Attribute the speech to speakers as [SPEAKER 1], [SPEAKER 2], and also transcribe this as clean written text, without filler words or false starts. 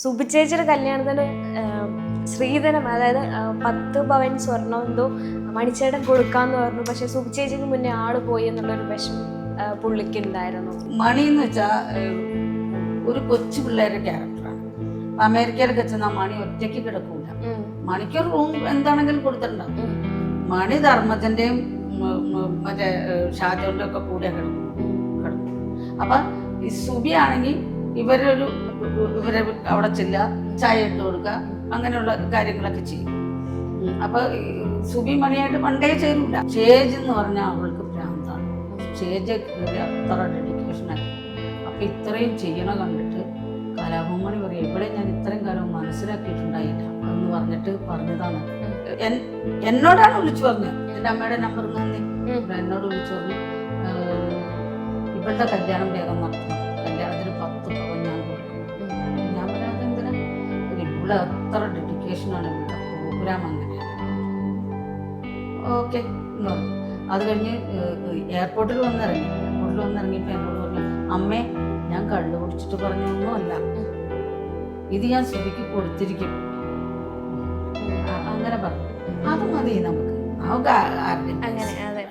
[SPEAKER 1] സുബിച്ചേച്ചിയുടെ കല്യാണത്തിന് ശ്രീധരം അതായത് 10 പവൻ സ്വർണം എന്തോ മണിച്ചേട്ടൻ കൊടുക്കാന്ന് പറഞ്ഞു. പക്ഷെ സുബിച്ചേച്ചിക്ക് മുന്നേ ആള് പോയി എന്നുള്ളൊരു വിഷമം പുള്ളിക്ക് ഉണ്ടായിരുന്നു.
[SPEAKER 2] മണി എന്ന് വെച്ചാൽ ഒരു കൊച്ചു പിള്ളേരുടെ ക്യാരക്ടറാണ്. അമേരിക്കയിലൊക്കെ ചെന്നാൽ മണി ഒറ്റയ്ക്ക് കിടക്കൂല. മണിക്കൊരു റൂം എന്താണെങ്കിലും കൊടുത്തിട്ടുണ്ടാവും. മണി ധർമ്മജന്റെയും മറ്റേ ഷാജോന്റെ ഒക്കെ കൂടെ കിടക്കും. അപ്പൊ ഈ സുബി ആണെങ്കിൽ ഇവരെ അവിടെ ചെല്ലുക, ചായ ഇട്ട് കൊടുക്കുക, അങ്ങനെയുള്ള കാര്യങ്ങളൊക്കെ ചെയ്യും. അപ്പൊ സുബി മണിയായിട്ട് പണ്ടേ ചേരൂല. സ്റ്റേജ് എന്ന് പറഞ്ഞാൽ അവൾക്ക് ഭ്രാന്താണ്. സ്റ്റേജ് അത്ര ഡെഡിക്കേഷനായി. അപ്പൊ ഇത്രയും ചെയ്യണ കണ്ടിട്ട് കലാഭവൻ പറയും, ഇവിടെ ഞാൻ ഇത്രയും കാലം മനസ്സിലാക്കിയിട്ടുണ്ടായില്ല എന്ന് പറഞ്ഞതാണ്. എന്നോടാണ് വിളിച്ചു പറഞ്ഞത്. എൻ്റെ അമ്മയുടെ നമ്പർ തന്നെ എന്നോട് വിളിച്ചു പറഞ്ഞു, ഇവളുടെ കല്യാണം വേഗം നടത്തണം, കല്യാണത്തിന് 10 പവൻ ഞാൻ കൊടുക്കും. ഞാൻ പറയാതെ എന്തിനാ, ഇവിടെ അത്ര ഡെഡിക്കേഷനാണ് ഇവിടെ പ്രോഗ്രാം. അങ്ങനെയാണ് ഓക്കെ എന്ന് പറഞ്ഞു. അത് കഴിഞ്ഞ് എയർപോർട്ടിൽ വന്നിറങ്ങിയപ്പോൾ എന്നോട് പറഞ്ഞു, അമ്മേ ഞാൻ കള്ളു കുടിച്ചിട്ട് പറഞ്ഞൊന്നും അല്ല, ഇത് ഞാൻ സുബിക്ക് കൊടുത്തിരിക്കും. അങ്ങനെ പറഞ്ഞു. അത് മതി നമുക്ക്.
[SPEAKER 1] അങ്ങനെ അതെ.